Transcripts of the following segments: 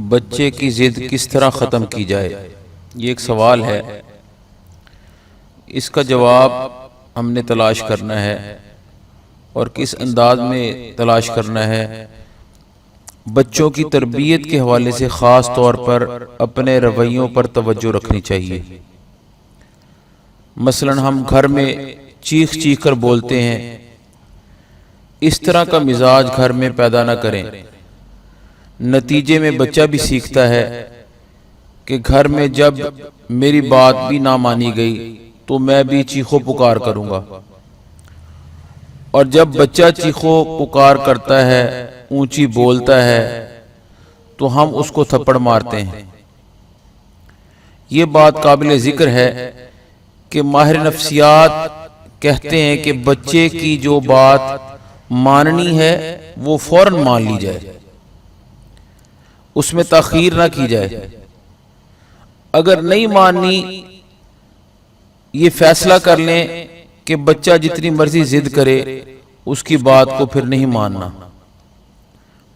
بچے کی ضد کس طرح ختم کی جائے؟ یہ ایک سوال ہے، اس کا جواب ہم نے تلاش کرنا ہے، اور کس انداز میں تلاش کرنا ہے۔ بچوں کی تربیت کے حوالے سے خاص طور پر اپنے رویوں پر توجہ رکھنی چاہیے۔ مثلا ہم گھر میں چیخ چیخ کر بولتے ہیں، اس طرح کا مزاج گھر میں پیدا نہ کریں۔ نتیجے میں بچہ بھی سیکھتا ہے کہ گھر میں جب میری بات بھی نہ مانی گئی تو میں بھی چیخو پکار کروں گا، اور جب بچہ چیخو پکار کرتا ہے، اونچی بولتا ہے، تو ہم اس کو تھپڑ مارتے ہیں۔ یہ بات قابل ذکر ہے کہ ماہر نفسیات کہتے ہیں کہ بچے کی جو بات ماننی ہے وہ فوراً مان لی جائے، اس میں تاخیر نہ کی جائے۔ اگر نہیں ماننی، یہ فیصلہ کر لیں کہ بچہ جتنی مرضی ضد کرے اس کی بات کو پھر نہیں ماننا۔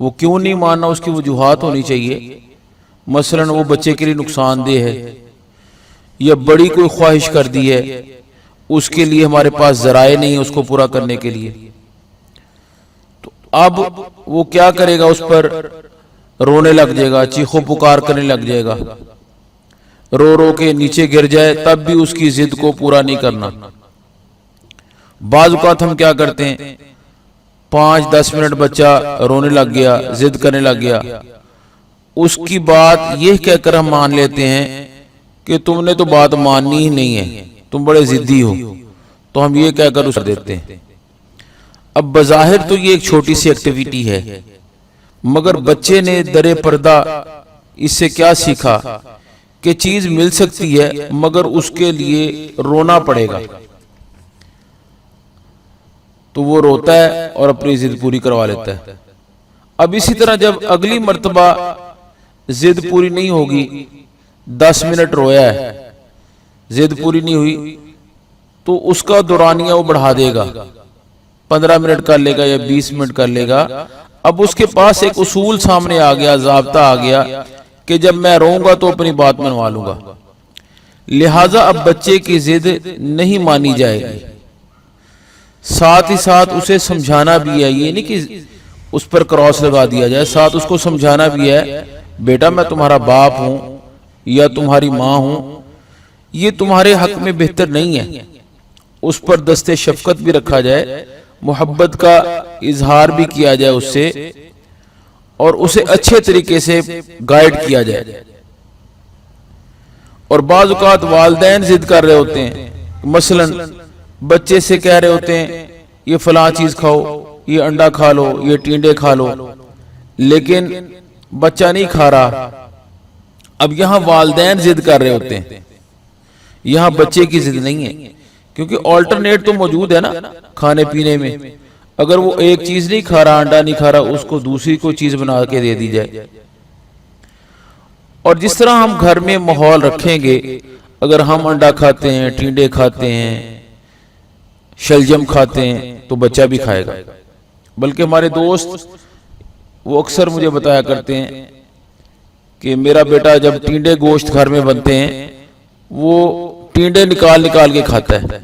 وہ کیوں نہیں ماننا، اس کی وجوہات ہونی چاہیے۔ مثلا وہ بچے کے لیے نقصان دہ ہے، یا بڑی کوئی خواہش کر دی ہے، اس کے لیے ہمارے پاس ذرائع نہیں ہے اس کو پورا کرنے کے لیے۔ تو اب وہ کیا کرے گا؟ اس پر رونے لگ جائے گا، چیخو پکار کرنے لگ جائے گا، رو رو کے نیچے گر جائے، تب بھی اس کی ضد کو پورا نہیں کرنا۔ بعض اوقات ہم کیا کرتے ہیں، 5-10 منٹ بچہ رونے لگ گیا، ضد کرنے لگ گیا، اس کی بات یہ کہہ کر ہم مان لیتے ہیں کہ تم نے تو بات ماننی ہی نہیں ہے، تم بڑے ضدی ہو، تو ہم یہ کہہ کر اسے دیتے ہیں۔ اب بظاہر تو یہ ایک چھوٹی سی ایکٹیویٹی ہے، مگر بچے نے در پردہ اس سے کیا سیکھا کہ چیز مل سکتی ہے مگر اس کے لیے رونا پڑے گا، تو وہ روتا ہے اور اپنی ضد پوری کروا لیتا ہے۔ اب اسی طرح جب اگلی مرتبہ ضد پوری نہیں ہوگی، 10 منٹ رویا ہے، ضد پوری نہیں ہوئی، تو اس کا دورانیہ وہ بڑھا دے گا، 15 منٹ کر لے گا یا 20 منٹ کر لے گا۔ اب اس کے پاس ایک اصول سامنے آ گیا، ضابطہ آ گیا کہ جب میں روؤں گا تو اپنی بات منوا لوں گا۔ لہٰذا اب بچے کی ضد نہیں مانی جائے گی، ساتھ ہی ساتھ اسے سمجھانا بھی ہے۔ یہ نہیں کہ اس پر کراس لگا دیا جائے، ساتھ اس کو سمجھانا بھی ہے، بیٹا میں تمہارا باپ ہوں یا تمہاری ماں ہوں، یہ تمہارے حق میں بہتر نہیں ہے۔ اس پر دست شفقت بھی رکھا جائے، محبت کا اظہار بھی کیا جائے اس سے، اور اسے اچھے طریقے سے گائیڈ کیا جائے۔ اور بعض اوقات والدین ضد کر رہے ہوتے ہیں، مثلا بچے سے کہہ رہے ہوتے ہیں یہ فلاں چیز کھاؤ، یہ انڈا کھا لو، یہ ٹینڈے کھا لو، لیکن بچہ نہیں کھا رہا۔ اب یہاں والدین ضد کر رہے ہوتے ہیں، یہاں بچے کی ضد نہیں ہے، کیونکہ آلٹرنیٹ تو موجود ہے نا کھانے پینے میں۔ اگر وہ ایک چیز نہیں کھا رہا، انڈا نہیں کھا رہا، اس کو دوسری کوئی چیز بنا کے دے دی جائے۔ اور جس طرح ہم گھر میں ماحول رکھیں گے، اگر ہم انڈا کھاتے ہیں، ٹینڈے کھاتے ہیں، شلجم کھاتے ہیں، تو بچہ بھی کھائے گا۔ بلکہ ہمارے دوست وہ اکثر مجھے بتایا کرتے ہیں کہ میرا بیٹا جب ٹینڈے گوشت گھر میں بنتے ہیں، وہ ٹینڈے نکال نکال کے کھاتا ہے۔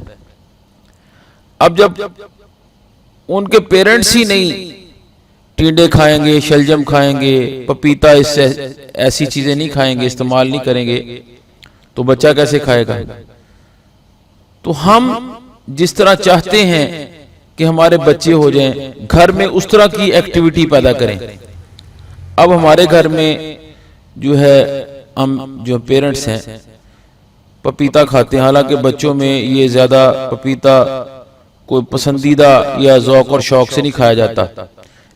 اب جب ان کے پیرنٹس ہی نہیں ٹینڈے کھائیں گے، شلجم کھائیں گے، پپیتا، اس سے ایسی چیزیں نہیں کھائیں گے، استعمال نہیں کریں گے، تو بچہ کیسے کھائے گا؟ تو ہم جس طرح چاہتے ہیں کہ ہمارے بچے ہو جائیں، گھر میں اس طرح کی ایکٹیویٹی پیدا کریں۔ اب ہمارے گھر میں جو ہے، ہم جو پیرنٹس ہیں پپیتا کھاتے ہیں، حالانکہ بچوں میں یہ زیادہ پپیتا کوئی پسندیدہ یا ذوق اور شوق سے نہیں کھایا جاتا،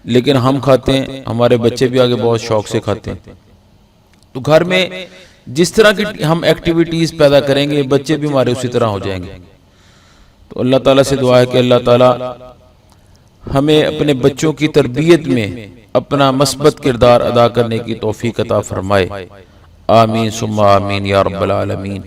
لیکن ہم کھاتے ہیں، ہمارے بچے بھی آگے بہت شوق سے کھاتے ہیں۔ تو گھر میں جس طرح کی ہم ایکٹیویٹیز پیدا کریں گے، بچے بھی ہمارے اسی طرح ہو جائیں گے۔ تو اللہ تعالیٰ سے دعا ہے کہ اللہ تعالیٰ ہمیں اپنے بچوں کی تربیت میں اپنا مثبت کردار ادا کرنے کی توفیق عطا فرمائے۔ آمین ثم آمین یا رب العالمین۔